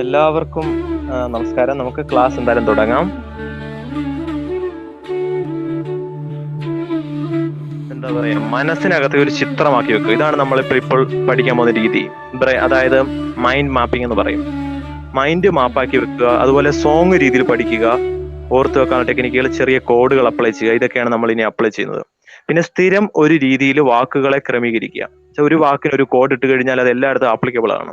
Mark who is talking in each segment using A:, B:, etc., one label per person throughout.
A: എല്ലാവർക്കും നമസ്കാരം. നമുക്ക് ക്ലാസ് എന്തായാലും തുടങ്ങാം. എന്താ പറയാ, മനസ്സിനകത്ത് ഒരു ചിത്രമാക്കി വെക്കുക. ഇതാണ് നമ്മളിപ്പോൾ പഠിക്കാൻ പോകുന്ന രീതി. അതായത് മൈൻഡ് മാപ്പിംഗ് എന്ന് പറയും. മൈൻഡ് മാപ്പാക്കി വെക്കുക, അതുപോലെ സോങ് രീതിയിൽ പഠിക്കുക, ഓർത്ത് വെക്കാനുള്ള ടെക്നിക്കുകൾ, ചെറിയ കോഡുകൾ അപ്ലൈ ചെയ്യുക. ഇതൊക്കെയാണ് നമ്മൾ ഇനി അപ്ലൈ ചെയ്യുന്നത്. പിന്നെ സ്ഥിരം ഒരു രീതിയിൽ വാക്കുകളെ ക്രമീകരിക്കുക. ഒരു വാക്കിന് ഒരു കോഡ് ഇട്ട് കഴിഞ്ഞാൽ അത് എല്ലായിടത്തും ആപ്ലിക്കബിൾ ആണ്.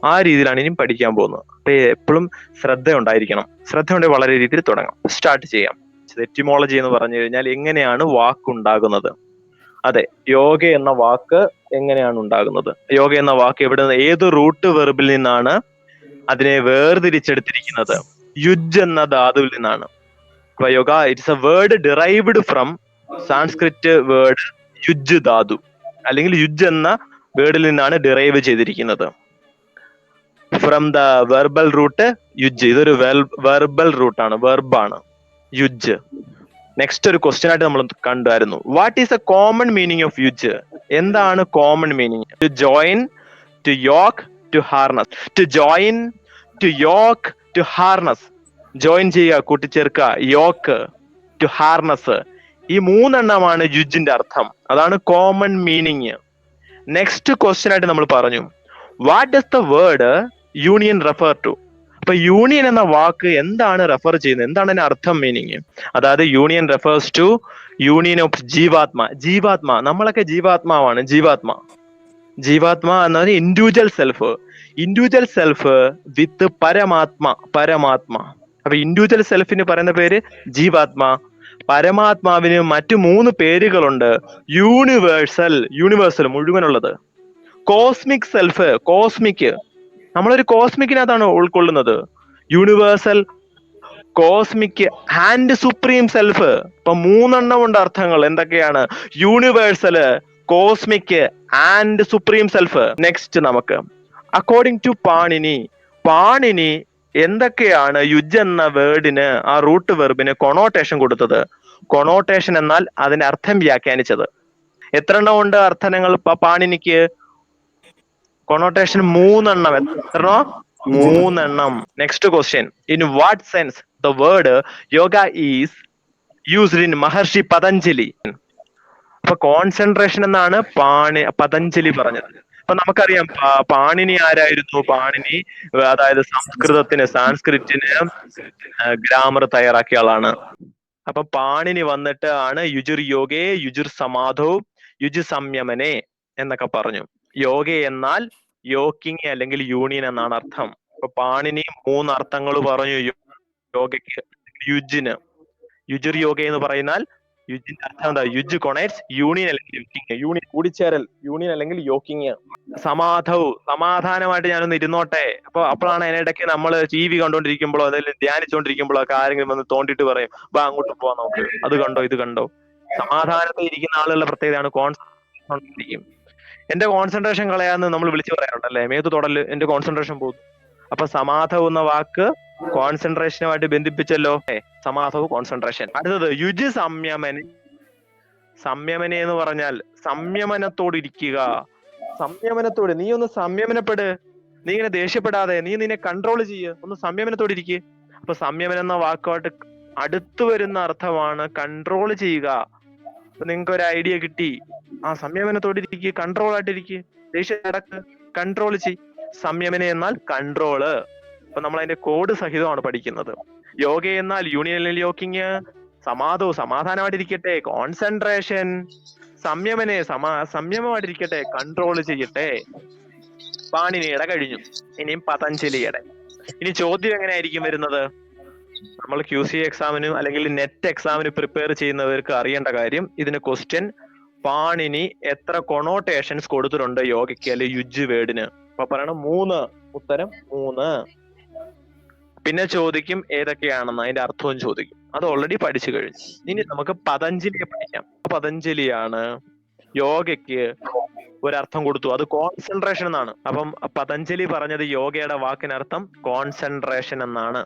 A: ആ രീതിയിലാണ് ഇനിയും പഠിക്കാൻ പോകുന്നത്. അപ്പൊ എപ്പോഴും ശ്രദ്ധ ഉണ്ടായിരിക്കണം. ശ്രദ്ധ ഉണ്ടെങ്കിൽ വളരെ രീതിയിൽ തുടങ്ങാം. സ്റ്റാർട്ട് ചെയ്യാം. എറ്റിമോളജി എന്ന് പറഞ്ഞു കഴിഞ്ഞാൽ എങ്ങനെയാണ് വാക്കുണ്ടാകുന്നത്. അതെ, യോഗ എന്ന വാക്ക് എങ്ങനെയാണ് ഉണ്ടാകുന്നത്? യോഗ എന്ന വാക്ക് എവിടെ നിന്ന്, ഏത് റൂട്ട് വെർബിൽ നിന്നാണ് അതിനെ വേർതിരിച്ചെടുത്തിരിക്കുന്നത്? യുജ് എന്ന ധാതുവിൽ നിന്നാണ്. അപ്പൊ yoga it's a word derived from Sanskrit word yuj ധാതു, അല്ലെങ്കിൽ യുജ് എന്ന വേർഡിൽ നിന്നാണ് ഡിറൈവ് ചെയ്തിരിക്കുന്നത്. From the verbal root yuj. ഇതൊരു വെർബൽ റൂട്ടാണ്, വെർബാണ് യുജ്. നെക്സ്റ്റ് ഒരു ക്വസ്റ്റ്യൻ ആയിട്ട് നമ്മൾ കണ്ടായിരുന്നു. What is a common meaning of yuj? എന്താണ് common meaning? To join, to yoke, to harness. To join, to yoke, to harness. Join ചെയ്യുക, കൂട്ടിച്ചേർക്കുക. Yoke, to harness. ഈ മൂന്നെണ്ണമാണ് യുജിന്റെ അർത്ഥം. അതാണ് കോമൺ മീനിങ്. നെക്സ്റ്റ് ക്വസ്റ്റ്യൻ ആയിട്ട് നമ്മൾ പറഞ്ഞു, what does the word union refer to? അപ്പൊ യൂണിയൻ എന്ന വാക്ക് എന്താണ് റെഫർ ചെയ്യുന്നത്? എന്താണ് അതിന്റെ അർത്ഥം, മീനിങ്? അതായത് union refers to union of jivatma. Jivatma, നമ്മളൊക്കെ ജീവാത്മാവാണ്. ജീവാത്മ എന്നത് individual self. Individual self with paramatma. അപ്പൊ ഇൻഡിവിജ്വൽ സെൽഫിന് പറയുന്ന പേര് ജീവാത്മ. പരമാത്മാവിന് മറ്റു 3 പേരുകളുണ്ട്. യൂണിവേഴ്സൽ മുഴുവനുള്ളത്. കോസ്മിക് സെൽഫ്, കോസ്മിക്, നമ്മളൊരു കോസ്മിക്കിനകത്താണ് ഉൾക്കൊള്ളുന്നത്. Universal, cosmic and supreme self. ഇപ്പൊ 3 ഉണ്ട് അർത്ഥങ്ങൾ. എന്തൊക്കെയാണ്? Universal, cosmic and supreme self. Next നമുക്ക് അക്കോർഡിംഗ് ടു പാണിനി എന്തൊക്കെയാണ് യുജ് എന്ന വേർഡിന്, ആ റൂട്ട് വെർബിന് കൊണോട്ടേഷൻ കൊടുത്തത്? കൊണോട്ടേഷൻ എന്നാൽ അതിന്റെ അർത്ഥം വ്യാഖ്യാനിച്ചത്. എത്ര എണ്ണം ഉണ്ട് അർത്ഥങ്ങൾ പാണിനിക്ക്? കൊണോട്ടേഷൻ 3 എത്രണ്ണോ? 3. Next question, in what sense the word yoga is used in Maharshi Patanjali? അപ്പൊ കോൺസെൻട്രേഷൻ എന്നാണ് പതഞ്ജലി പറഞ്ഞത്. അപ്പൊ നമുക്കറിയാം പാണിനി ആരായിരുന്നു? പാണിനി അതായത് സാൻസ്ക്രിറ്റിന് ഗ്രാമർ തയ്യാറാക്കിയ ആളാണ്. അപ്പൊ പാണിനി വന്നിട്ട് ആണ് യുജിർ യോഗേ, യുജിർ സമാധോ, യുജ് സംയമനെ എന്നൊക്കെ പറഞ്ഞു. യോഗ എന്നാൽ യോക്കിങ് അല്ലെങ്കിൽ യൂണിയൻ എന്നാണ് അർത്ഥം. അപ്പൊ പാണിനി 3 അർത്ഥങ്ങൾ പറഞ്ഞു യോഗയ്ക്ക്. യുജിന്, യുജിർ യോഗ എന്ന് പറയുന്നാൽ യുജിന്റെ അർത്ഥം എന്താ? യുജ് കൊണേറ്റ്സ് യൂണിയൻ അല്ലെങ്കിൽ യോക്കിങ്. യൂണിയൻ കൂടിച്ചേരൽ, യൂണിയൻ അല്ലെങ്കിൽ യോക്കിങ്. സമാധവും, സമാധാനമായിട്ട് ഞാനൊന്ന് ഇരുന്നോട്ടെ. അപ്പോഴാണ് അതിനിടയ്ക്ക് നമ്മൾ TV കണ്ടോണ്ടിരിക്കുമ്പോഴോ അതായത് ധ്യാനിച്ചോണ്ടിരിക്കുമ്പോഴോ ഒക്കെ ആരെങ്കിലും വന്ന് തോണ്ടിട്ട് പറയും, വാ അങ്ങോട്ട് പോവാൻ നോക്ക്, അത് കണ്ടോ ഇത് കണ്ടോ. സമാധാനത്തിൽ ഇരിക്കുന്ന ആളുകളുടെ പ്രത്യേകതയാണ് കോൺസെൻട്രേഷൻ. എന്റെ കോൺസെൻട്രേഷൻ കളയാന്ന് നമ്മൾ വിളിച്ചു പറയാറുണ്ടല്ലേ, മേത്ത് തൊടല്, എന്റെ കോൺസെൻട്രേഷൻ പോകും. അപ്പൊ സമാധം എന്ന വാക്ക് കോൺസെൻട്രേഷനുമായിട്ട് ബന്ധിപ്പിച്ചല്ലോ. സമാധവും കോൺസെൻട്രേഷൻ. അടുത്തത് യുജ് സംയമനെ എന്ന് പറഞ്ഞാൽ സംയമനത്തോട് ഇരിക്കുക. സംയമനത്തോട്, നീ ഒന്ന് സംയമനപ്പെട്. നീ ഇങ്ങനെ ദേഷ്യപ്പെടാതെ, നീ നിന്നെ കൺട്രോൾ ചെയ്യ്, ഒന്ന് സംയമനത്തോടെ ഇരിക്കുക. അപ്പൊ സംയമനം എന്ന വാക്കുമായിട്ട് അടുത്തു വരുന്ന അർത്ഥമാണ് കൺട്രോൾ ചെയ്യുക. അപ്പൊ നിങ്ങൾക്ക് ഒരു ഐഡിയ കിട്ടി. ആ സംയമനത്തോടെ ഇരിക്കുക, കൺട്രോൾ ആയിട്ടിരിക്കുക, ദേഷ്യം അടക്ക്, കൺട്രോൾ ചെയ്. സംയമനം എന്നാൽ കൺട്രോള്. അപ്പൊ നമ്മൾ അതിന്റെ കോഡ് സഹിതമാണ് പഠിക്കുന്നത്. യോഗ എന്നാൽ യൂണിയൻ യോക്കിങ്. സമാധവും സമാധാനമായിട്ടിരിക്കട്ടെ, കോൺസെൻട്രേഷൻ. സംയമമായിട്ടിരിക്കട്ടെ, കൺട്രോൾ ചെയ്യട്ടെ. പാണിനിയുടെ കഴിഞ്ഞു. ഇനിയും പതഞ്ജലിയുടെ. ഇനി ചോദ്യം എങ്ങനെയായിരിക്കും വരുന്നത്? നമ്മൾ QC എക്സാമിനും അല്ലെങ്കിൽ നെറ്റ് എക്സാമിന് പ്രിപ്പയർ ചെയ്യുന്നവർക്ക് അറിയേണ്ട കാര്യം, ഇതിന് ക്വസ്റ്റ്യൻ പാണിനി എത്ര കൊണോട്ടേഷൻസ് കൊടുത്തിട്ടുണ്ട് യോഗയ്ക്ക് അല്ലെങ്കിൽ യുജ് വേർഡിന്? അപ്പൊ പറയണം 3. ഉത്തരം 3. പിന്നെ ചോദിക്കും ഏതൊക്കെയാണെന്ന്, അതിന്റെ അർത്ഥവും ചോദിക്കും. അത് ഓൾറെഡി പഠിച്ചു കഴിഞ്ഞു. ഇനി നമുക്ക് പതഞ്ജലിയെ പഠിക്കാം. പതഞ്ജലിയാണ് യോഗയ്ക്ക് ഒരർത്ഥം കൊടുത്തു, അത് കോൺസെൻട്രേഷൻ എന്നാണ്. അപ്പം പതഞ്ജലി പറഞ്ഞത് യോഗയുടെ വാക്കിനർത്ഥം കോൺസെൻട്രേഷൻ എന്നാണ്.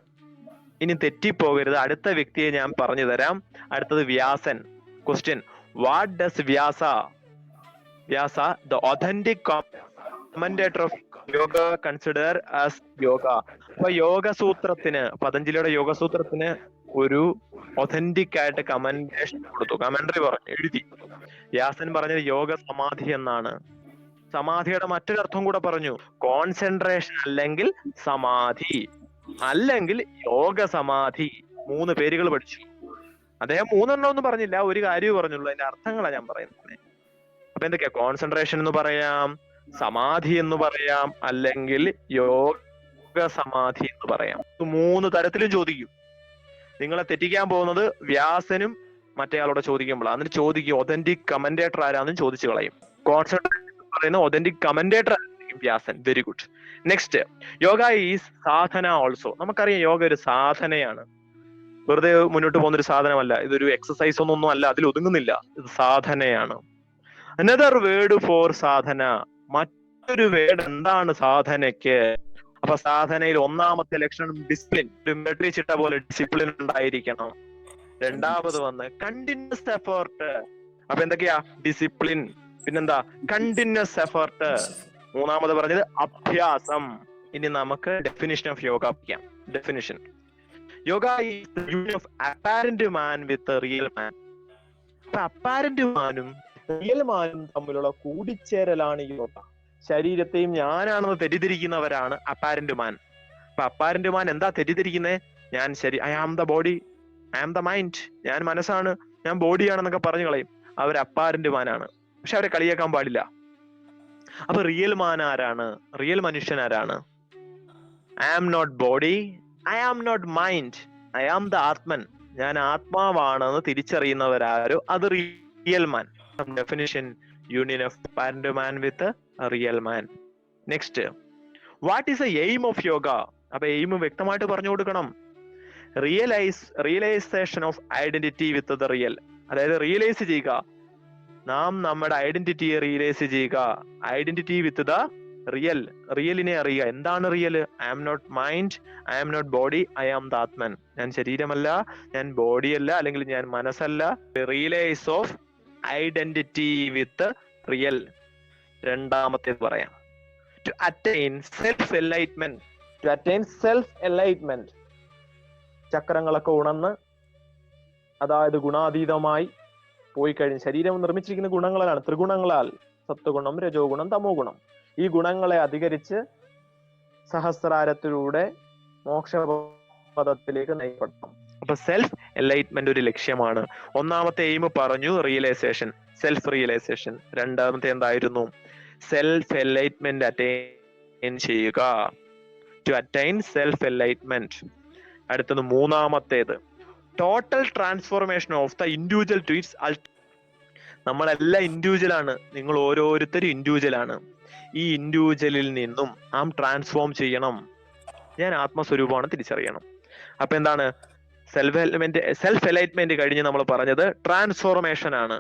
A: ഇനി തെറ്റിപ്പോകരുത്, അടുത്ത വ്യക്തിയെ ഞാൻ പറഞ്ഞു തരാം. അടുത്തത് Vyasan. Question, what does Vyasa the authentic commentator of yoga consider as yoga. അപ്പൊ യോഗസൂത്രത്തിന്, പതഞ്ജലിയുടെ യോഗസൂത്രത്തിന് ഒരു ഒതന്റിക് ആയിട്ട് കമന്റേഷൻ കൊടുത്തു, കമന്ററി പറഞ്ഞു, എഴുതി. വ്യാസൻ പറഞ്ഞത് യോഗ സമാധി എന്നാണ്. സമാധിയുടെ മറ്റൊരർത്ഥം കൂടെ പറഞ്ഞു, കോൺസെൻട്രേഷൻ അല്ലെങ്കിൽ സമാധി, അല്ലെങ്കിൽ യോഗ സമാധി. 3 പേരുകൾ പഠിച്ചു. അദ്ദേഹം 3 ഒന്നും പറഞ്ഞില്ല, ഒരു കാര്യവും പറഞ്ഞുള്ളൂ. അതിന്റെ അർത്ഥങ്ങളാണ് ഞാൻ പറയുന്നത്. അപ്പൊ എന്തൊക്കെയാ? കോൺസെൻട്രേഷൻ എന്ന് പറയാം, സമാധി എന്ന് പറയാം, അല്ലെങ്കിൽ യോഗ സമാധി എന്ന് പറയാം. 3 തരത്തിലും ചോദിക്കും. നിങ്ങളെ തെറ്റിക്കാൻ പോകുന്നത് വ്യാസനും മറ്റേയാളോട് ചോദിക്കുമ്പോഴാണ്. എന്നിട്ട് ചോദിക്കും ഒതന്റിക് കമന്റേറ്റർ ആരാന്നും ചോദിച്ചു കളയും. കോൺസെൻട്രേഷൻ പറയുന്ന ഒതന്റിക് കമന്റേറ്റർ ആയിരിക്കും Vyasan. Very good. Next, yoga is Sadhana also. നമുക്കറിയാം യോഗ ഒരു സാധനയാണ്. വെറുതെ മുന്നോട്ട് പോകുന്ന ഒരു സാധനമല്ല. ഇതൊരു എക്സസൈസ് ഒന്നും അല്ല, അതിൽ ഒതുങ്ങുന്നില്ല. ഇത് സാധനയാണ്. അനദർ വേർഡ് ഫോർ സാധന, മറ്റൊരു വേർഡ് എന്താണ് സാധനയ്ക്ക്? അപ്പൊ സാധനയിൽ ഒന്നാമത്തെ ലക്ഷണം ഡിസിപ്ലിൻ. ഒരു മിലിറ്ററി ചിട്ട പോലെ ഡിസിപ്ലിൻ ഉണ്ടായിരിക്കണം. രണ്ടാമത് വന്ന് കണ്ടിന്യൂസ് എഫേർട്ട്. അപ്പൊ എന്തൊക്കെയാ? ഡിസിപ്ലിൻ, പിന്നെന്താ? Continuous effort. മൂന്നാമത് പറഞ്ഞത് അഭ്യാസം. ഇനി നമുക്ക് ഡെഫിനിഷൻ ഓഫ് യോഗ പറയാം. Definition: yoga is the union of apparent man with real മാൻ. അപ്പൊ അപ്പാരന്റ് മാനും റിയൽ മാനും തമ്മിലുള്ള കൂടിച്ചേരലാണ് യോഗ. ശരീരത്തെയും ഞാനാണെന്ന് തെറ്റിദ്ധരിക്കുന്നവരാണ് അപ്പാരന്റ് മാൻ. അപ്പൊ അപ്പാരന്റ് മാൻ എന്താ തെറ്റിദ്ധരിക്കുന്നത്? ഞാൻ ശരി, I am the body, I am the mind, ഞാൻ മനസ്സാണ്, ഞാൻ ബോഡിയാണെന്നൊക്കെ പറഞ്ഞു കളയും. അവർ അപ്പാരന്റ് മാനാണ്. പക്ഷെ അവരെ കളിയാക്കാൻ പാടില്ല. അപ്പൊ റിയൽ മാൻ ആരാണ്? റിയൽ മനുഷ്യൻ ആരാണ്? I am not body, I am not mind, I am the atman. ഞാൻ ആത്മാവാണെന്ന് തിരിച്ചറിയുന്നവരാരോ അത് real man. Definition: union of apparent man with real man. Next, what is the aim of yoga? അപ്പൊ എയിം വ്യക്തമായിട്ട് പറഞ്ഞു കൊടുക്കണം. Realisation of identity with the real. അതായത് realise ചെയ്യുക, നാം നമ്മുടെ ഐഡന്റിറ്റിയെ റിയലൈസ് ചെയ്യുക. ഐഡന്റിറ്റി വിത്ത് ദ റിയൽ, റിയലിനെ അറിയുക. എന്താണ് real? I am not mind, I am not body, I am the atman. ഞാൻ ശരീരമല്ല, ഞാൻ ബോഡിയല്ല, അല്ലെങ്കിൽ ഞാൻ മനസ്സല്ല. Realise of identity with real. രണ്ടാമത്തേത് പറയാം, to attain self enlightenment. To attain self enlightenment, ചക്രങ്ങളൊക്കെ ഉണർന്ന്, അതായത് ഗുണാതീതമായി പോയി കഴിഞ്ഞ്, ശരീരം നിർമ്മിച്ചിരിക്കുന്ന ഗുണങ്ങളാണ്, ത്രിഗുണങ്ങളാൽ, സത്വഗുണം, രജോ ഗുണം, തമോ ഗുണം. ഈ ഗുണങ്ങളെ അധികരിച്ച് സഹസ്രാരത്തിലൂടെ മോക്ഷപദത്തിലേക്ക് നയിക്കപ്പെടണം. അപ്പൊ സെൽഫ് എൻലൈറ്റ്മെന്റ് ഒരു ലക്ഷ്യമാണ്. ഒന്നാമത്തെ എയിം പറഞ്ഞു, റിയലൈസേഷൻ, സെൽഫ് റിയലൈസേഷൻ. രണ്ടാമത്തെ എന്തായിരുന്നു? സെൽഫ് എൻലൈറ്റ്മെന്റ് അറ്റൈൻ ചെയ്യുക. To attain self enlightenment. അടുത്തത് മൂന്നാമത്തേത്, total transformation of the individual to its ultimate. നമ്മളെല്ലാം ഇൻഡിവിജ്വൽ ആണ്. നിങ്ങൾ ഓരോരുത്തരും ഇൻഡിവിജ്വൽ ആണ്. ഈ ഇൻഡിവിജ്വലിൽ നിന്നും നാം ട്രാൻസ്ഫോം ചെയ്യണം. ഞാൻ ആത്മസ്വരൂപമാണ് തിരിച്ചറിയണം. അപ്പൊ എന്താണ്? സെൽഫ് എലൈറ്റ്മെന്റ് കഴിഞ്ഞ് നമ്മൾ പറഞ്ഞത് ട്രാൻസ്ഫോർമേഷൻ ആണ്.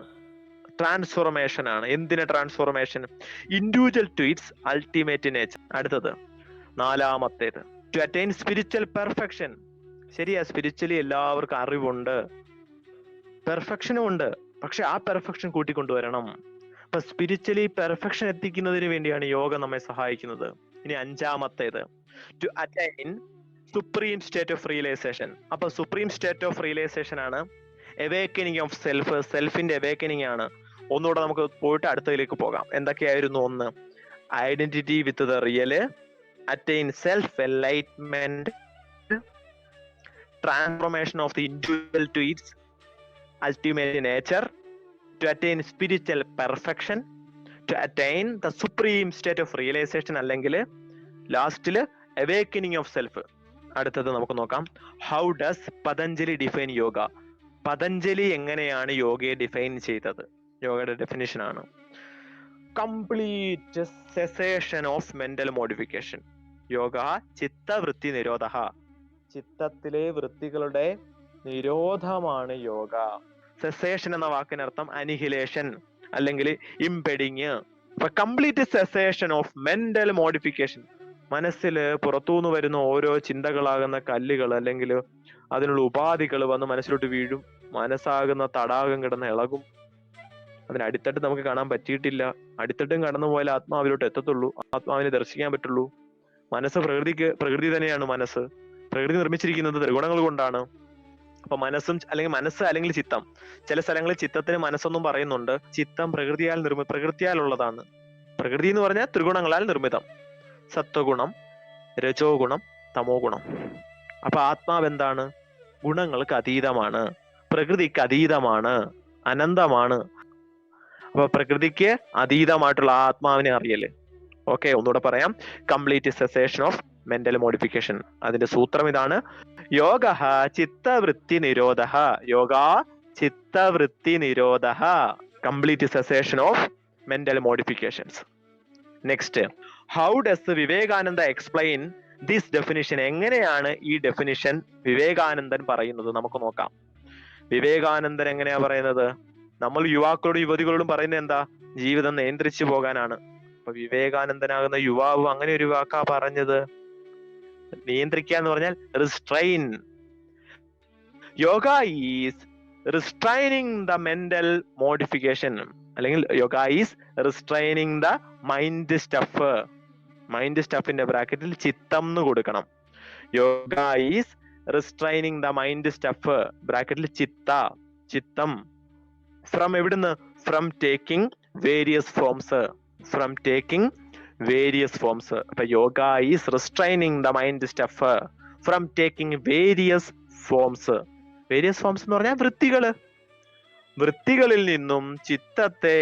A: ട്രാൻസ്ഫോർമേഷൻ ആണ്. എന്തിന് transformation? Individual to its ultimate nature. അടുത്തത് നാലാമത്തേത്, ടു അറ്റൈൻ സ്പിരിച്വൽ പെർഫെക്ഷൻ. ശരിയാ, സ്പിരിച്വലി എല്ലാവർക്കും അറിവുണ്ട്, പെർഫെക്ഷനും ഉണ്ട്. പക്ഷെ ആ പെർഫെക്ഷൻ കൂട്ടിക്കൊണ്ടുവരണം. അപ്പൊ സ്പിരിച്വലി പെർഫെക്ഷൻ എത്തിക്കുന്നതിന് വേണ്ടിയാണ് യോഗ നമ്മെ സഹായിക്കുന്നത്. ഇനി അഞ്ചാമത്തേത്, to attain supreme state of realisation. അപ്പൊ സുപ്രീം സ്റ്റേറ്റ് ഓഫ് റിയലൈസേഷൻ ആണ് അവേക്കനിങ് ഓഫ് സെൽഫ്. സെൽഫിന്റെ അവേക്കനിങ് ആണ്. ഒന്നുകൂടെ നമുക്ക് പോയിട്ട് അടുത്തതിലേക്ക് പോകാം. എന്തൊക്കെയായിരുന്നു? ഒന്ന്, identity with the real, attain self enlightenment, transformation of the individual to its ultimate nature, to attain spiritual perfection, to attain the supreme state of realization, അല്ലെങ്കിൽ ലാസ്റ്റില് awakening of self. അടുത്തത് നമുക്ക് നോക്കാം, how does Patanjali define yoga? Patanjali എങ്ങനെയാണ് യോഗയെ define ചെയ്തത്? യോഗയുടെ definition ആണ് complete cessation of mental modification. യോഗ ചിത്തവൃത്തി നിരോധ. ചിത്തത്തിലെ വൃത്തികളുടെ നിരോധമാണ് യോഗ. സെസേഷൻ എന്ന വാക്കിനർത്ഥം അനിഹിലേഷൻ അല്ലെങ്കിൽ ഇംപെഡിങ്. അപ്പൊ complete cessation of mental modification. മനസ്സിൽ പുറത്തുനിന്ന് വരുന്ന ഓരോ ചിന്തകളാകുന്ന കല്ലുകൾ അല്ലെങ്കിൽ അതിനുള്ള ഉപാധികൾ വന്ന് മനസ്സിലോട്ട് വീഴും. മനസ്സാകുന്ന തടാകം കിടന്ന് ഇളകും. അതിന് അടിത്തട്ട് നമുക്ക് കാണാൻ പറ്റിയിട്ടില്ല. അടിത്തട്ടും കടന്നു പോയാൽ ആത്മാവിലോട്ട് എത്തത്തുള്ളൂ, ആത്മാവിനെ ദർശിക്കാൻ പറ്റുള്ളൂ. മനസ്സ് പ്രകൃതി തന്നെയാണ്. പ്രകൃതി നിർമ്മിച്ചിരിക്കുന്നത് ത്രിഗുണങ്ങൾ കൊണ്ടാണ്. അപ്പൊ മനസ്സ് അല്ലെങ്കിൽ ചിത്തം, ചില സ്ഥലങ്ങളിൽ ചിത്തത്തിന് മനസ്സൊന്നും പറയുന്നുണ്ട്. ചിത്തം പ്രകൃതിയാലുള്ളതാണ്. പ്രകൃതി എന്ന് പറഞ്ഞാൽ ത്രിഗുണങ്ങളാൽ നിർമ്മിതം: സത്വഗുണം, രജോ ഗുണം, തമോ ഗുണം. അപ്പൊ ആത്മാവ് എന്താണ്? ഗുണങ്ങൾക്ക് അതീതമാണ്, പ്രകൃതിക്ക് അതീതമാണ്, അനന്തമാണ്. അപ്പൊ പ്രകൃതിക്ക് അതീതമായിട്ടുള്ള ആത്മാവിനെ അറിയല്. ഓക്കെ, ഒന്നുകൂടെ പറയാം. Complete cessation of mental modification. അതിന്റെ സൂത്രം ഇതാണ്: യോഗ ചിത്തവൃത്തി നിരോധ. യോഗ ചിത്തവൃത്തി നിരോധ. Complete cessation of mental modifications. Next, how does Vivekananda explain this definition? എങ്ങനെയാണ് ഈ ഡെഫിനിഷൻ വിവേകാനന്ദൻ പറയുന്നത്? നമുക്ക് നോക്കാം. വിവേകാനന്ദൻ എങ്ങനെയാ പറയുന്നത്? നമ്മൾ യുവാക്കളോടും യുവതികളോടും പറയുന്നത് എന്താ? ജീവിതം നിയന്ത്രിച്ചു പോകാനാണ്. അപ്പൊ വിവേകാനന്ദനാകുന്ന യുവാവ് അങ്ങനെ ഒരു വാക്കാ പറഞ്ഞത്. നിയന്ത്രിക്കുക എന്ന് പറഞ്ഞാൽ restrain. Yoga is restraining the mental modification, അല്ലെങ്കിൽ yoga is restraining the mind stuff. Mind സ്റ്റഫിന്റെ ബ്രാക്കറ്റിൽ ചിത്തം എന്ന് കൊടുക്കണം. Yoga is restraining the mind stuff, ബ്രാക്കറ്റിൽ ചിത്തം. ഫ്രം എവിടുന്ന്? From taking various forms. From taking various forms. അപ്പൊ yoga is restraining the mind stuff from taking various forms. Various forms എന്ന് പറഞ്ഞാൽ വൃത്തികളിൽ നിന്നും ചിത്തത്തെ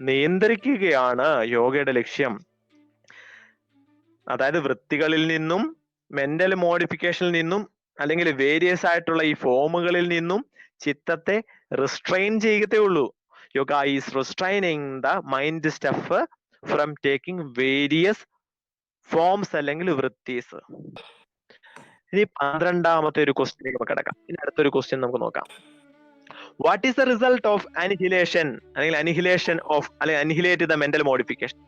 A: നിയന്ത്രിക്കുകയാണ് യോഗയുടെ ലക്ഷ്യം. അതായത് വൃത്തികളിൽ നിന്നും, മെന്റൽ മോഡിഫിക്കേഷനിൽ നിന്നും, അല്ലെങ്കിൽ വേരിയസ് ആയിട്ടുള്ള ഈ ഫോമുകളിൽ നിന്നും ചിത്തത്തെ റിസ്ട്രെയിൻ ചെയ്യത്തേ ഉള്ളൂ. Yoga is restraining the mind stuff from taking various forms, അല്ലെങ്കിൽ വൃത്തീസ്. ഇനി 12ാമത്തെ ഒരു ക്വസ്റ്റ്യൻ നമുക്ക് കിടക്കാം. ഇനി അടുത്തൊരു ക്വസ്റ്റ്യൻ നമുക്ക് നോക്കാം. What is the result of annihilation, അല്ലെങ്കിൽ annihilate the mental modification?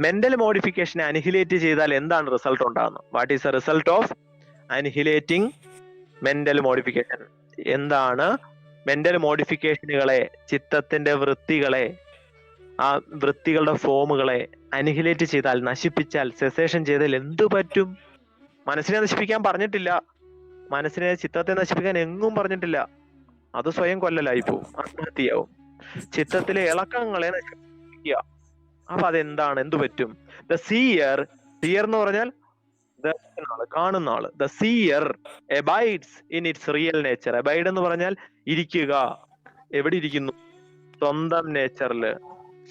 A: Mental മോഡിഫിക്കേഷനെ അനിഹിലേറ്റ് ചെയ്താൽ എന്താണ് റിസൾട്ട് ഉണ്ടാകുന്നത്? What is the result of annihilating mental modification? എന്താണ് മെന്റൽ മോഡിഫിക്കേഷനുകളെ, ചിത്തത്തിന്റെ വൃത്തികളെ, ആ വൃത്തികളുടെ ഫോമുകളെ അനിഹിലേറ്റ് ചെയ്താൽ, നശിപ്പിച്ചാൽ, സെസേഷൻ ചെയ്താൽ എന്തു പറ്റും? മനസ്സിനെ നശിപ്പിക്കാൻ പറഞ്ഞിട്ടില്ല, ചിത്തത്തെ നശിപ്പിക്കാൻ എങ്ങും പറഞ്ഞിട്ടില്ല. അത് സ്വയം കൊല്ലലായി പോവും, ആത്മഹത്യയാവും. ചിത്തത്തിലെ ഇളക്കങ്ങളെ നശിപ്പിക്കുക. അപ്പൊ അതെന്താണ്? എന്തു പറ്റും? ദ സീയർ എന്ന് പറഞ്ഞാൽ കാണുന്ന ആള്. The seer abides in its real nature. Abide എന്ന് പറഞ്ഞാൽ ഇരിക്കുക. എവിടെ ഇരിക്കുന്നു? സ്വന്തം നേച്ചറില്,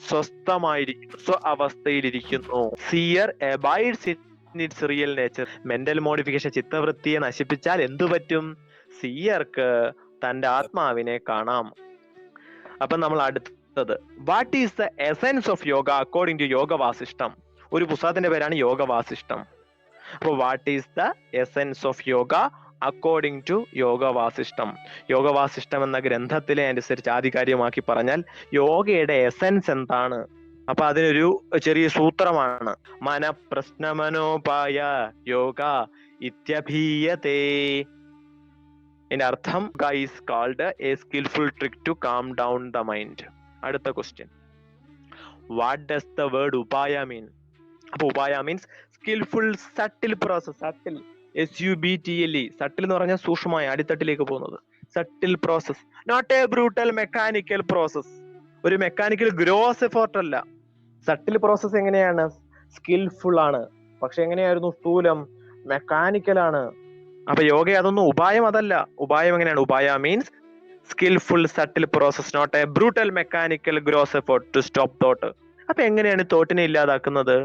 A: സ്വസ്ഥമായിരിക്കുന്നു, അവസ്ഥയിലിരിക്കുന്നു. Seer abides in its real nature. Mental modification ചിത്തവൃത്തിയെ നശിപ്പിച്ചാൽ എന്തു പറ്റും? സീയർക്ക് തന്റെ ആത്മാവിനെ കാണാം. അപ്പൊ നമ്മൾ അടുത്തത്, what is the essence of yoga according to Yoga Vasishtam? ഒരു പുസ്തകത്തിന്റെ പേരാണ് യോഗ വാസിഷ്ടം. അപ്പൊ what is the essence of yoga according to Yoga Vasishtam? Yoga Vasishtam എന്ന ഗ്രന്ഥത്തിലെ അനുസരിച്ച് ആധികാരികമാക്കി പറഞ്ഞാൽ യോഗയുടെ എസെൻസ് എന്താണ്? അപ്പൊ അതിനൊരു ചെറിയ സൂത്രമാണ്: മനഃപ്രശ്നമനോപായ യോഗ ഇത്യഭീയതേ. ഇതിന്റെ അർത്ഥം is called a skilful trick to calm down the mind. അടുത്ത question, what does the word upaya mean? അപ്പൊ upaya means skilful subtle process. Subtle, SUBTLE. Subtle എന്ന് പറഞ്ഞാൽ സൂക്ഷ്മമായ, അടിത്തട്ടിലേക്ക് പോകുന്നത്. Subtle process, not a brutal mechanical process. ഒരു മെക്കാനിക്കൽ ഗ്രോസ് എഫോർട്ട് അല്ല. Subtle process എങ്ങനെയാണ്? സ്കിൽഫുൾ ആണ്, പക്ഷെ എങ്ങനെയായിരുന്നു? സ്ഥൂലം, മെക്കാനിക്കൽ ആണ്. അപ്പൊ യോഗ അതൊന്നും, ഉപായം അതല്ല. ഉപായം എങ്ങനെയാണ്? Upaya means skilful subtle process, not a brutal mechanical gross effort to stop thought. അപ്പൊ എങ്ങനെയാണ് തോട്ടിനെ ഇല്ലാതാക്കുന്നത്?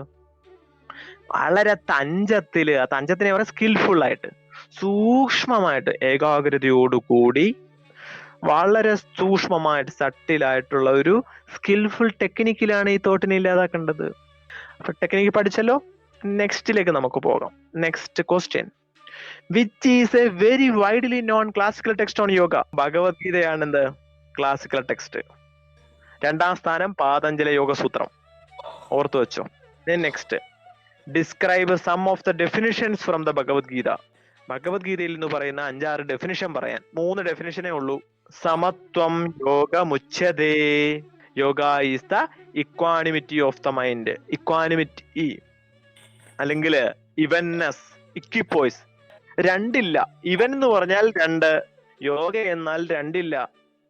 A: വളരെ തഞ്ചത്തിനെ പറയാം സ്കിൽഫുൾ ആയിട്ട്, സൂക്ഷ്മമായിട്ട്, ഏകാഗ്രതയോടുകൂടി വളരെ സൂക്ഷ്മമായിട്ട്, സട്ടിലായിട്ടുള്ള ഒരു സ്കിൽഫുൾ ടെക്നിക്കിലാണ് ഈ തോട്ടിനെ ഇല്ലാതാക്കേണ്ടത്. അപ്പൊ ടെക്നിക്ക് പഠിച്ചല്ലോ. നെക്സ്റ്റിലേക്ക് നമുക്ക് പോകാം. Next question, which is a very widely known classical text on yoga? ഭഗവത്ഗീതയാണ് എന്ത്? Classical text. 2ാം സ്ഥാനം പാതഞ്ജല യോഗസൂത്രം. ഓർത്തു വെച്ചോ. Next, describe some of the definitions from the Bhagavad Gita. ഭഗവത്ഗീതയിൽ നിന്ന് പറയുന്ന 5-6 ഡെഫിനിഷൻ പറയാൻ. 3 ഡെഫിനിഷനേ ഉള്ളൂ. സമത്വം യോഗമുച്യതേ. Yoga is the equanimity of the mind. Equanimity അല്ലെങ്കിൽ ഇവൻനെസ്, ഇക്വിപ്പോയ്സ്, രണ്ടില്ല. ഇവൻ എന്ന് പറഞ്ഞാൽ രണ്ട്, യോഗ എന്നാൽ രണ്ടില്ല.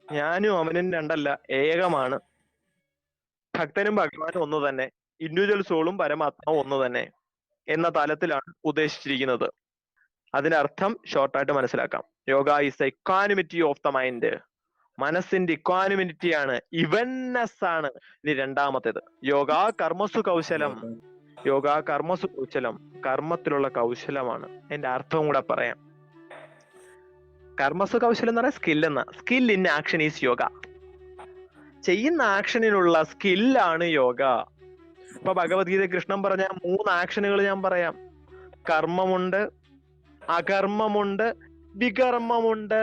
A: ഞാനും അവനും രണ്ടല്ല, ഏകമാണ്. ഭക്തനും ഭഗവാനും ഒന്ന് തന്നെ, ഇൻഡിവിജ്വൽ സോളും പരമാത്മാവും ഒന്ന് തന്നെ എന്ന തലത്തിലാണ് ഉദ്ദേശിച്ചിരിക്കുന്നത്. അതിനർത്ഥം ഷോർട്ടായിട്ട് മനസ്സിലാക്കാം. Yoga is the equanimity of the mind. മനസ്സിന്റെ ഇക്വാനിമിറ്റി ആണ്, ഇവൻനെസ് ആണ്. ഇനി രണ്ടാമത്തേത് യോഗ കർമ്മസു കൗശലം. യോഗ കർമ്മസു കൗശലം, കർമ്മത്തിലുള്ള കൗശലമാണ്. എന്റെ അർത്ഥവും കൂടെ പറയാം. കർമ്മസു കൗശലം എന്ന് പറയാൻ സ്കിൽ എന്ന, skill in action is yoga. ചെയ്യുന്ന ആക്ഷനിലുള്ള സ്കില്ലാണ് യോഗ. ഇപ്പൊ ഭഗവത്ഗീത കൃഷ്ണൻ പറഞ്ഞ 3 ആക്ഷനുകൾ ഞാൻ പറയാം. കർമ്മമുണ്ട്, അകർമ്മമുണ്ട്, വികർമ്മമുണ്ട്.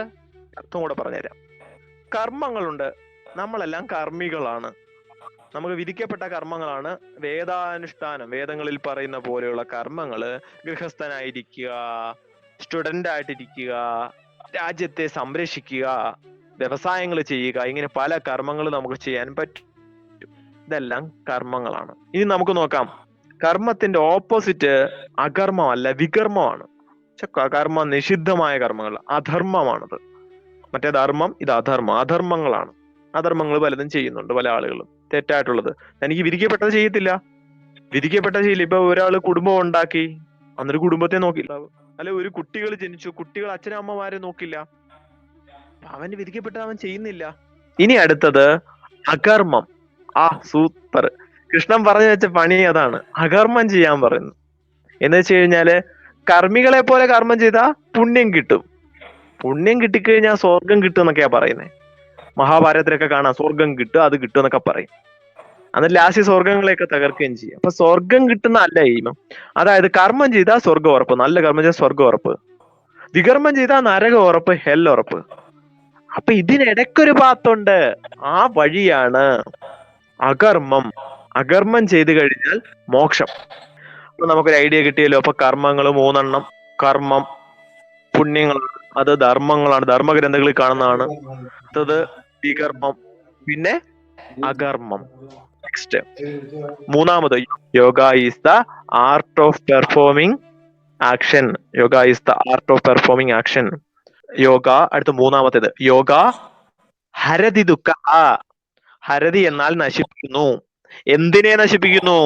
A: അർത്ഥം കൂടെ പറഞ്ഞുതരാം. കർമ്മങ്ങളുണ്ട്, നമ്മളെല്ലാം കർമ്മികളാണ്. നമുക്ക് വിധിക്കപ്പെട്ട കർമ്മങ്ങളാണ് വേദാനുഷ്ഠാനം. വേദങ്ങളിൽ പറയുന്ന പോലെയുള്ള കർമ്മങ്ങള്, ഗൃഹസ്ഥനായിരിക്കുക, സ്റ്റുഡന്റ് ആയിട്ടിരിക്കുക, രാജ്യത്തെ സംരക്ഷിക്കുക, വ്യവസായങ്ങൾ ചെയ്യുക, ഇങ്ങനെ പല കർമ്മങ്ങൾ നമുക്ക് ചെയ്യാൻ പറ്റും. ഇതെല്ലാം കർമ്മങ്ങളാണ്. ഇനി നമുക്ക് നോക്കാം, കർമ്മത്തിന്റെ ഓപ്പോസിറ്റ് അകർമ്മമല്ല, വികർമ്മമാണ്. കർമ്മ നിഷിദ്ധമായ കർമ്മങ്ങൾ, അധർമ്മമാണത്. മറ്റേ ധർമ്മം, ഇത് അധർമ്മം, അധർമ്മങ്ങളാണ്. അധർമ്മങ്ങൾ പലതും ചെയ്യുന്നുണ്ട് പല ആളുകളും, തെറ്റായിട്ടുള്ളത്. എനിക്ക് വിധിക്കപ്പെട്ടത് ചെയ്യത്തില്ല, വിധിക്കപ്പെട്ടത് ചെയ്യില്ല. ഇപ്പൊ ഒരാള് കുടുംബം ഉണ്ടാക്കി, അന്നൊരു കുടുംബത്തെ നോക്കില്ല. അല്ലെ ഒരു കുട്ടികൾ ജനിച്ചു, കുട്ടികൾ അച്ഛനമ്മമാരെ നോക്കില്ല. അവന് വിധിക്കപ്പെട്ടത് അവൻ ചെയ്യുന്നില്ല. ഇനി അടുത്തത് അകർമ്മം. സൂപ്പർ, കൃഷ്ണൻ പറഞ്ഞു വെച്ച പണി അതാണ്, അകർമ്മം ചെയ്യാൻ പറയുന്നു. എന്ന് വെച്ച് കഴിഞ്ഞാല് കർമ്മികളെ പോലെ കർമ്മം ചെയ്താൽ പുണ്യം കിട്ടും. പുണ്യം കിട്ടിക്കഴിഞ്ഞാൽ സ്വർഗം കിട്ടും എന്നൊക്കെയാ പറയുന്നത്. മഹാഭാരതത്തിലൊക്കെ കാണാം, സ്വർഗം കിട്ടും, അത് കിട്ടും എന്നൊക്കെ പറയും. എന്നിട്ട് ലാസ്റ്റ് സ്വർഗങ്ങളെയൊക്കെ തകർക്കുകയും ചെയ്യും. അപ്പൊ സ്വർഗം കിട്ടുന്ന അല്ല എയിമം. അതായത് കർമ്മം ചെയ്താൽ സ്വർഗം ഉറപ്പ്, നല്ല കർമ്മം ചെയ്താൽ സ്വർഗം ഉറപ്പ്. വികർമ്മം ചെയ്താൽ നരകം ഉറപ്പ്, ഹെൽ ഉറപ്പ്. അപ്പൊ ഇതിനിടയ്ക്കൊരു പാത്തുണ്ട്, ആ വഴിയാണ് അകർമ്മം. അകർമ്മം ചെയ്തു കഴിഞ്ഞാൽ മോക്ഷം. അപ്പൊ നമുക്കൊരു ഐഡിയ കിട്ടിയല്ലോ. അപ്പൊ കർമ്മങ്ങൾ 3 എണ്ണം. കർമ്മം പുണ്യങ്ങളാണ്, അത് ധർമ്മങ്ങളാണ്, ധർമ്മഗ്രന്ഥങ്ങളിൽ കാണുന്നതാണ്. അടുത്തത് വികർമ്മം, പിന്നെ അകർമ്മം. നെക്സ്റ്റ് മൂന്നാമത്, yoga is the art of performing action. Yoga is the art of performing action. Yoga. അടുത്ത മൂന്നാമത്തേത്, യോഗ ഹരതി ദുഃഖ. ഹരതി എന്നാൽ നശിപ്പിക്കുന്നു. എന്തിനെ നശിപ്പിക്കുന്നു?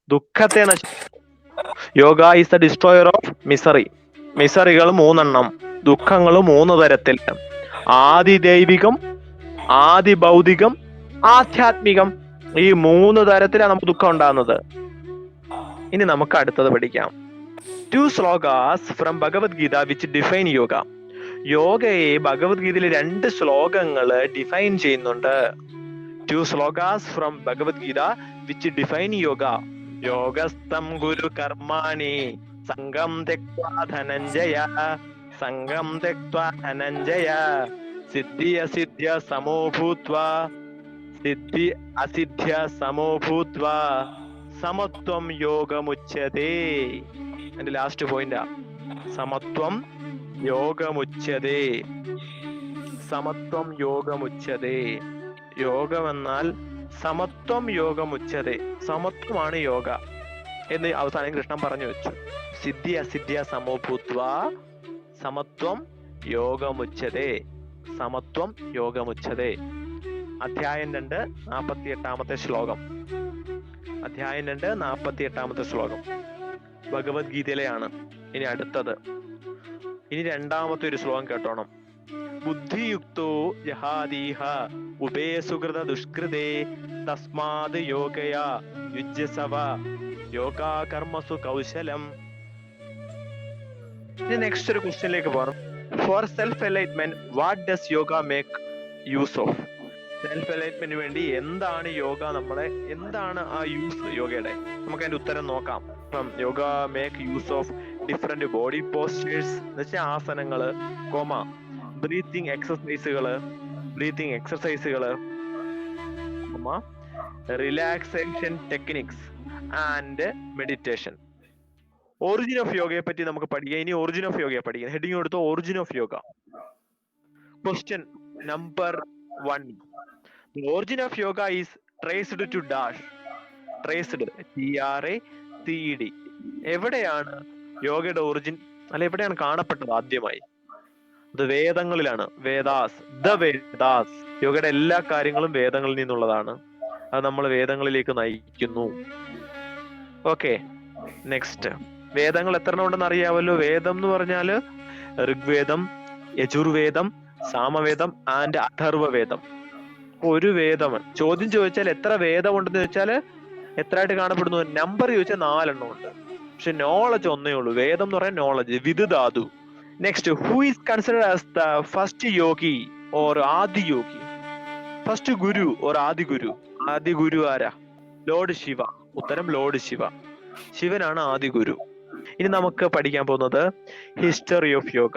A: ദുഃഖത്തെ നശിപ്പിക്കുന്നു. Yoga is the destroyer of misery. മിസറികൾ 3 എണ്ണം, ദുഃഖങ്ങൾ 3 തരത്തിൽ. ആദിദൈവികം, ആദി ഭൗതികം, ആധ്യാത്മികം. ഈ 3 തരത്തിലാണ് നമുക്ക് ദുഃഖം ഉണ്ടാകുന്നത്. ഇനി നമുക്ക് അടുത്തത് പഠിക്കാം. 2 shlokas from Bhagavad Gita which define yoga. യോഗയെ ഭഗവത്ഗീതയിലെ 2 ശ്ലോകങ്ങൾ ഡിഫൈൻ ചെയ്യുന്നുണ്ട്. 2 shlokas from Bhagavad Gita which define yoga. യോഗസ്ഥം ഗുരു കർമാണി സംഗം തെക്വാ ധനഞ്ജയ. സംഗം തെക്വാ ധനഞ്ജയ സിദ്ധി അസിദ്ധ്യ സമോ ഭൂത്വാ. സിദ്ധി അസിദ്ധ്യ സമോ ഭൂത്വാ സമത്വം യോഗമുച്യതേ. എന്റെ ലാസ്റ്റ് പോയിന്റാ, സമത്വം യോഗമുച്യതേ. സമത്വം യോഗമുച്യതേ. യോഗമെന്നാൽ സമത്വം യോഗമുച്യതേ. സമത്വമാണ് യോഗ എന്ന് അവസാനം കൃഷ്ണൻ പറഞ്ഞു വെച്ചു. സിദ്ധി അസിദ്ധ്യ സമോ ഭൂത്വാ സമത്വം യോഗമുച്യതേ. സമത്വം യോഗമുച്യതേ. അധ്യായം 2 48 ശ്ലോകം. അധ്യായം 2 48 ശ്ലോകം ഭഗവത്ഗീതയിലെയാണ്. ഇനി അടുത്തത്, ഇനി രണ്ടാമത്തെ ഒരു ശ്ലോകം കേട്ടോണം. ബുദ്ധിയുക്തോ ജഹാദീഹ ഉഭേ സുകൃത ദുഷ്കൃതേ തസ്മാത് യോഗയാ യുജ്യസവ യോഗാ കർമ്മസു കൗശലം. ഇനി നെക്സ്റ്റ് ഒരു ക്വസ്റ്റ്യനിലേക്ക് പോകാം. For self enlightenment what does yoga make use of? Self എൻലൈറ്റ്മെന്റിന് വേണ്ടി എന്താണ് യോഗ, എന്താണ് ആ യൂസ് യോഗയുടെ? നമുക്ക് അതിന്റെ ഉത്തരം നോക്കാം. ഇപ്പം yoga make use of different body postures എന്ന് വെച്ചാൽ ആസനങ്ങള്, ബ്രീത്തിങ് എക്സസൈസുകള്, relaxation techniques and meditation. Origin of യോഗയെ പറ്റി നമുക്ക് പഠിക്കാം. ഇനി ഒറിജിൻ ഓഫ് യോഗയെ പഠിക്കാം. ഹെഡിങ് കൊടുത്തു origin of yoga. Question number 1. The origin of yoga is traced to dash. Traced, TRACED. എവിടെയാണ് യോഗയുടെ ഒറിജിൻ, അല്ല എവിടെയാണ് കാണപ്പെട്ടത് ആദ്യമായി? അത് വേദങ്ങളിലാണ്. വേദാസ്, ദ വേദാസ്. യോഗയുടെ എല്ലാ കാര്യങ്ങളും വേദങ്ങളിൽ നിന്നുള്ളതാണ്. അത് നമ്മൾ വേദങ്ങളിലേക്ക് നയിക്കുന്നു. Okay, next. വേദങ്ങൾ എത്ര ഉണ്ടെന്ന് അറിയാമല്ലോ. വേദം എന്ന് പറഞ്ഞാല് ഋഗ്വേദം, യജുർവേദം, സാമവേദം ആൻഡ് അഥർവവേദം. ഒരു വേദമാണ്. ചോദ്യം ചോദിച്ചാൽ എത്ര വേദം ഉണ്ടെന്ന് ചോദിച്ചാല് എത്ര ആയിട്ട് കാണപ്പെടുന്നു? നമ്പർ ചോദിച്ചാൽ 4 എണ്ണം ഉണ്ട്. പക്ഷെ നോളജ് ഒന്നേ ഉള്ളൂ. വേദം എന്ന് പറയാൻ നോളജ്, വിദ് ധാതു. Next, who is considered as the first yogi or Adi yogi? First guru or Adi guru? ആദി ഗുരു ആരാ? ലോർഡ് ശിവ. ഉത്തരം ലോർഡ് ശിവ. ശിവനാണ് ആദി ഗുരു. ഇനി നമുക്ക് പഠിക്കാൻ പോകുന്നത് history of yoga.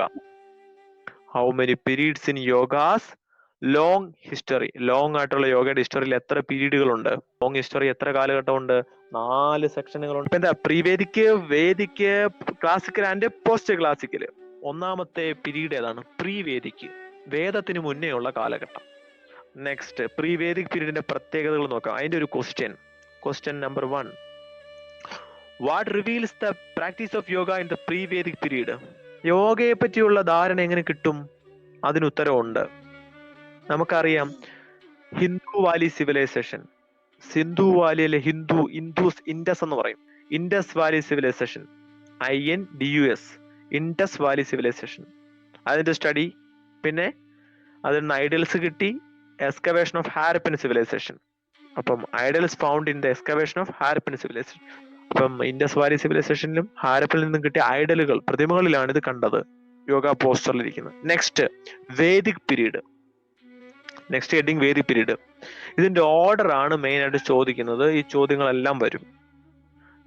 A: How many periods in yogas? Long history. Long ആയിട്ടുള്ള യോഗയുടെ ഹിസ്റ്ററിയിൽ എത്ര പീരീഡുകളുണ്ട്? ലോങ് ഹിസ്റ്ററി എത്ര കാലഘട്ടമുണ്ട്? 4 സെക്ഷനുകളുണ്ട്. എന്താ? Pre Vedic, Vedic, classical and post classical. ഒന്നാമത്തെ പീരീഡ് ഏതാണ്? പ്രീവേദിക്, വേദത്തിന് മുന്നേ ഉള്ള കാലഘട്ടം. നെക്സ്റ്റ്, പ്രീവേദിക് പീരീഡിന്റെ പ്രത്യേകതകൾ നോക്കാം. അതിന്റെ ഒരു question number 1. What reveals the practice of yoga in the pre Vedic period? യോഗയെ പറ്റിയുള്ള ധാരണ എങ്ങനെ കിട്ടും? അതിന് ഉത്തരവുണ്ട്. നമുക്കറിയാം, Hindu valley civilisation. Sindhu valley അല്ലെ ഇൻഡസ് എന്ന് പറയും. Indus valley civilisation, INDUS, Indus valley civilisation. അതിന്റെ സ്റ്റഡി. പിന്നെ അതിൽ നിന്ന് ഐഡൽസ് കിട്ടി. Excavation of Harappan civilisation. അപ്പം idols found in the excavation of Harappan civilisation. അപ്പം ഇൻഡസ് വാലി സിവിലൈസേഷനിലും ഹാരപ്പനിൽ നിന്നും കിട്ടിയ ഐഡലുകൾ, പ്രതിമകളിലാണ് ഇത് കണ്ടത്, യോഗ പോസ്റ്ററിൽ ഇരിക്കുന്നത്. Next, Vedic period. Next heading Vedic period. ഇതിന്റെ ഓർഡർ ആണ് മെയിൻ ആയിട്ട് ചോദിക്കുന്നത്. ഈ ചോദ്യങ്ങളെല്ലാം വരും.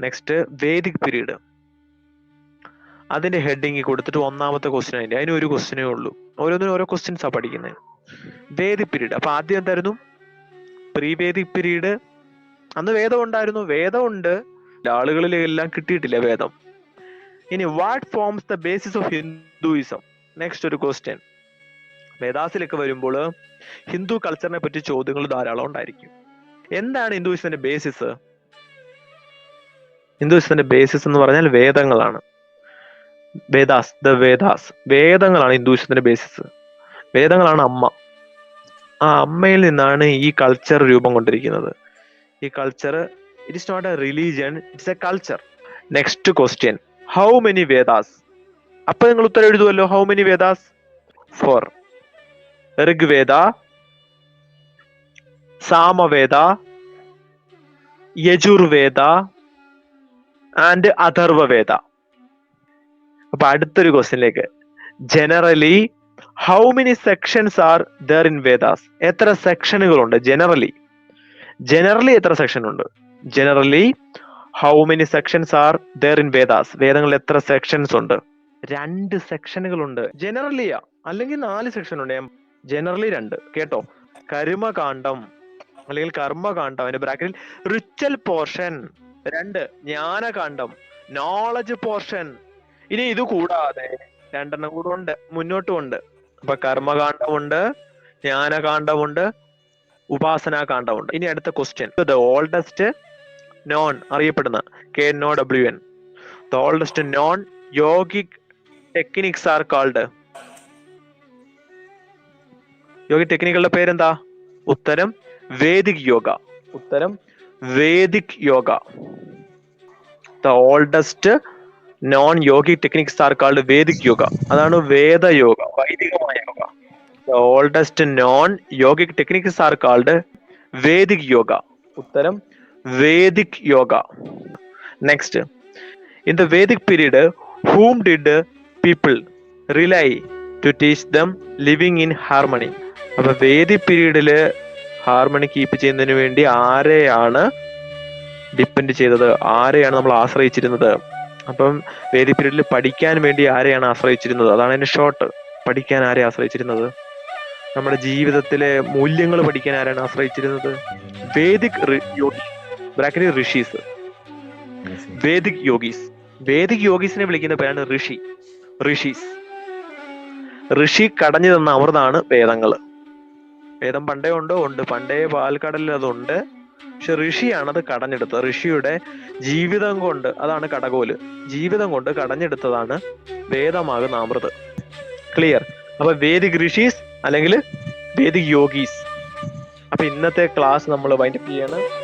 A: Next, Vedic period. അതിന്റെ ഹെഡിങ് കൊടുത്തിട്ട് ഒന്നാമത്തെ ക്വസ്റ്റ്യൻ അതിന് ഒരു ക്വസ്റ്റ്യനേ ഉള്ളൂ. ഓരോന്നിനും ഓരോ ക്വസ്റ്റ്യൻസാ പഠിക്കുന്നത്. Vedic period. അപ്പൊ ആദ്യം എന്തായിരുന്നു? പ്രീവേദിക് പീരീഡ്. അന്ന് വേദം ഉണ്ടായിരുന്നു. വേദമുണ്ട്, ആളുകളിൽ എല്ലാം കിട്ടിയിട്ടില്ല വേദം. ഇനി, what forms the basis of Hinduism? Next ഒരു ക്വസ്റ്റ്യൻ. വേദാസിലൊക്കെ വരുമ്പോൾ ഹിന്ദു കൾച്ചറിനെ പറ്റി ചോദ്യങ്ങൾ ധാരാളം ഉണ്ടായിരിക്കും. എന്താണ് ഹിന്ദുയിസത്തിന്റെ ബേസിസ്? ഹിന്ദുയിസത്തിന്റെ ബേസിസ് എന്ന് പറഞ്ഞാൽ വേദങ്ങളാണ്. വേദാസ്. വേദങ്ങളാണ് ഹിന്ദുയിസത്തിന്റെ ബേസിസ്. വേദങ്ങളാണ് അമ്മ. ആ അമ്മയിൽ നിന്നാണ് ഈ കൾച്ചർ രൂപം കൊണ്ടിരിക്കുന്നത്. ഈ culture, it is not a religion, it's a culture. Next question, how many Vedas? അപ്പൊ നിങ്ങൾ ഉത്തരം എഴുതുമല്ലോ. How many Vedas? 4. Rigveda, Samaveda, Yajurveda and Atharvaveda. അപ്പൊ അടുത്തൊരു ക്വസ്റ്റ്യനിലേക്ക്. Generally how many sections are there in Vedas? എത്ര സെക്ഷനുകളുണ്ട് ജനറലി എത്ര സെക്ഷൻ ഉണ്ട്? Generally how many sections are there in Vedas? വേദങ്ങളിൽ എത്ര സെക്ഷൻസ് ഉണ്ട്? 2 സെക്ഷനുകളുണ്ട്. ജനറലിയാ, അല്ലെങ്കിൽ 4 സെക്ഷൻ ഉണ്ട്. ജനറലി 2. കേട്ടോ, കർമ്മകാന്ഡം അല്ലെങ്കിൽ കർമ്മകാന്ഡം, അതിന്റെ ബ്രാക്കറ്റിൽ റിച്വൽ പോർഷൻ 2, ജ്ഞാനകാന്ഡം നോളജ് പോർഷൻ. ഇനി ഇത് കൂടാതെ 2 എണ്ണം കൂടെ ഉണ്ട്, മുന്നോട്ടും ഉണ്ട്. അപ്പൊ കർമ്മകാന്ഡമുണ്ട്, ജ്ഞാനകാന്ഡമുണ്ട്, ഉപാസനാകാന്ഡമുണ്ട്. ഇനി അടുത്ത ക്വസ്റ്റ്യൻ. ദ ഓൾഡസ്റ്റ് നോൺ അറിയപ്പെടുന്ന KNOWN, the oldest known yogic techniques are called? യോഗി ടെക്നിക്കുകളുടെ പേരെന്താ? ഉത്തരം Vedic yoga. The oldest known yogic techniques are called Vedic yoga. അതാണ് വേദയോഗ, വൈദികമായ യോഗ. The oldest known yogic techniques are called Vedic yoga. ഉത്തരം Vedic yoga. Next, in the Vedic period whom did people rely to teach them living in harmony? അപ്പൊ Vedic പീരീഡില് harmony keep ചെയ്യുന്നതിന് വേണ്ടി ആരെയാണ് depend ചെയ്തത്? ആരെയാണ് നമ്മൾ ആശ്രയിച്ചിരുന്നത്? അപ്പം വേദിക് പീരീഡിൽ പഠിക്കാൻ വേണ്ടി ആരെയാണ് ആശ്രയിച്ചിരുന്നത്? അതാണ് അതിന്റെ ഷോർട്ട്. പഠിക്കാൻ ആരെ ആശ്രയിച്ചിരുന്നത്? നമ്മുടെ ജീവിതത്തിലെ മൂല്യങ്ങൾ പഠിക്കാൻ ആരാണ് ആശ്രയിച്ചിരുന്നത്? വേദിക് ബ്രാക്കറ്റിൽ ഋഷീസ്, വേദിക് യോഗീസ്. വേദിക് യോഗീസിനെ വിളിക്കുന്ന പേരാണ് ഋഷീസ്. ഋഷി കടഞ്ഞു തന്ന അമൃതാണ് വേദങ്ങള്. വേദം പണ്ടേ ഉണ്ടോ? ഉണ്ട്. പണ്ടേ പാൽക്കടലിൽ അതുണ്ട്. പക്ഷെ ഋഷിയാണത് കടഞ്ഞെടുത്തത്. ഋഷിയുടെ ജീവിതം കൊണ്ട്, അതാണ് കടകോല്, ജീവിതം കൊണ്ട് കടഞ്ഞെടുത്തതാണ് വേദമാകുന്ന അമൃത്. ക്ലിയർ? അപ്പൊ വേദിക് ഋഷീസ് അല്ലെങ്കിൽ വേദിക് യോഗീസ്. അപ്പൊ ഇന്നത്തെ ക്ലാസ് നമ്മൾ വൈൻഡപ്പ് ചെയ്യാണ്.